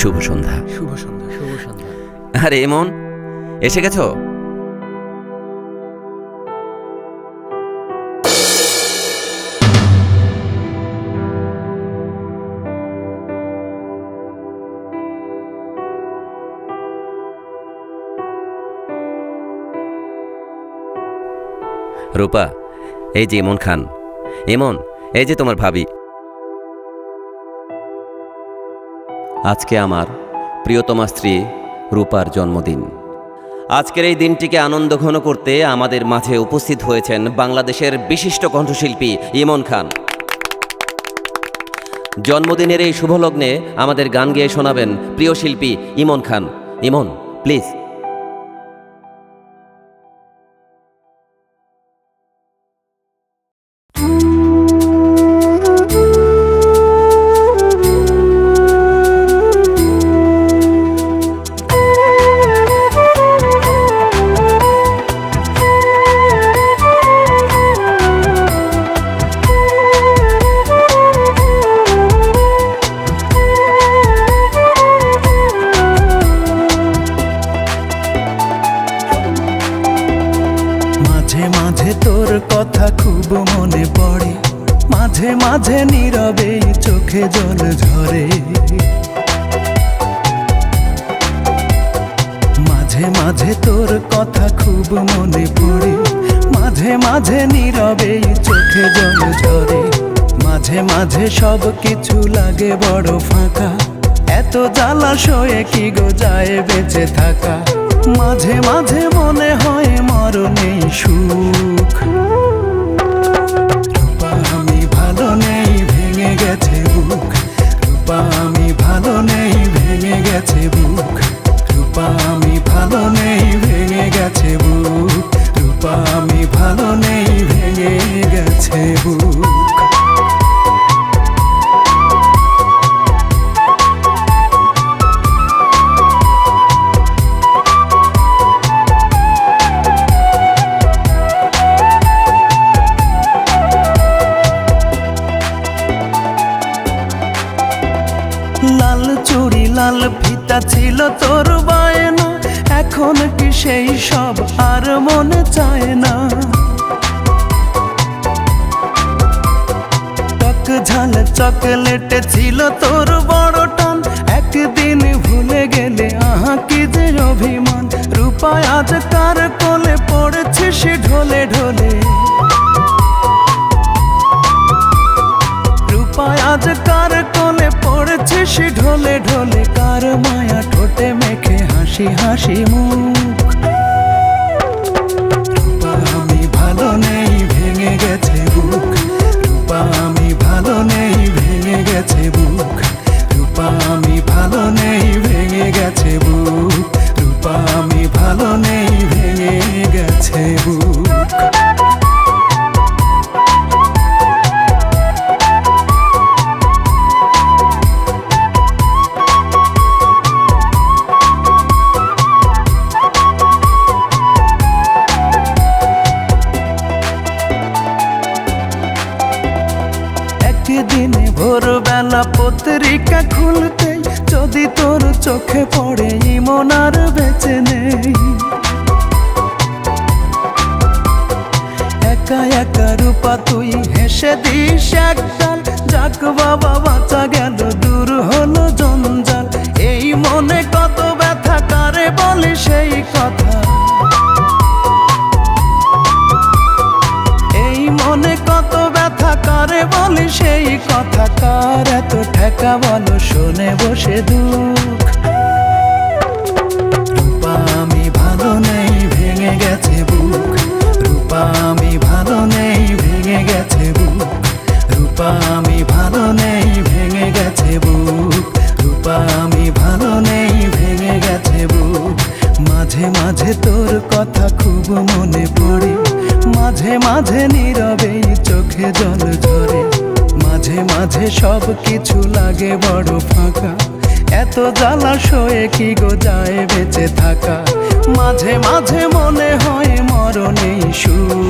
শুভ সন্ধ্যা। শুভ সন্ধ্যা। শুভ সন্ধ্যা। আরে এমন এসে গেছো? রূপা, এই যে ইমন খান। ইমন, এই যে তোমার ভাবি। আজকে আমার প্রিয়তমা স্ত্রী রূপার জন্মদিন। আজকের এই দিনটিকে আনন্দঘন করতে আমাদের মাঝে উপস্থিত হয়েছেন বাংলাদেশের বিশিষ্ট কণ্ঠশিল্পী ইমন খান। জন্মদিনের এই শুভলগ্নে আমাদের গান গেয়ে শোনাবেন প্রিয় শিল্পী ইমন খান। ইমন, প্লিজ। মাঝে মাঝে তোর কথা খুব মনে পড়ে, মাঝে মাঝে নীরবে চোখে জল ঝরে। মাঝে মাঝে তোর কথা খুব মনে পড়ে, মাঝে মাঝে নীরবে চোখে জল ঝরে। মাঝে মাঝে সব কিছু লাগে বড় ফাঁকা, এত জ্বালাশয়ে কি গো যায় বেঁচে থাকা। মাঝে মাঝে মনে হয় মরণেই সুখ। রূপা আমি ভালো নেই, ভেঙে গেছে বুক। রূপা আমি ভালো নেই, ভেঙে গেছে বুক। রূপা আমি ভালো নেই, ভেঙে গেছে বুক। রূপা আমি ভালো নেই, ভেঙে গেছে বুক। লাল চুড়ি লাল ফিতা ছিল তোর বায়না, এখন কি সেই সব আর মনে চায় না। টক ঝাল চকলেটে ছিল তোর বড় টান, একদিন ভুলে গেলে আহা কি যে অভিমান। রূপা আজ কার কোলে পড়েছিস ঢলে ঢলে। রূপা আজ কার কোলে পড়েছিস ঢলে ঢলে। কার মায়া ঠোঁটে মেখে হাসি হাসি মুখ। রূপা আমি ভালো নেই, ভেঙে গেছে বুক। রূপা আমি ভালো নেই, ভেঙে গেছে বুক। রূপা আমি ভালো নেই, ভেঙে গেছে বুক। রূপা আমি ভালো নেই, ভেঙে গেছে বুক। একদিন ভোরবেলা পত্রিকা খুলতে যদি তোর চোখে পড়ে ইমন আর বেঁচে নেই। একা একা রূপা তুই হেসে দিস একগাল, যাক বাবা বাঁচা গেল, দূর হলো জঞ্জাল। এই মনে কত ব্যথা, কারে বলি সেই কথা। এই মনে কত ব্যথা, কারে বলি সেই কথা। কার এত ঠেকা বলো, শোনে বসে দুঃখ। রূপা আমি ভালো নেই, ভেঙে গেছে বুক। রূপা আমি ভালো নেই, ভেঙে গেছে বুক। রূপা আমি ভালো নেই, ভেঙে গেছে বুক। রূপা আমি ভালো নেই, ভেঙে গেছে বুক। মাঝে মাঝে তোর কথা খুব মনে পড়ে, মাঝে মাঝে নীরবে চোখে জল ঝরে। মাঝে মাঝে সব কিছু লাগে বড় ফাঁকা, এত জ্বালাশয়ে কি গো যায় বেঁচে থাকা। মাঝে মাঝে মনে হয় মরণেই সুখ।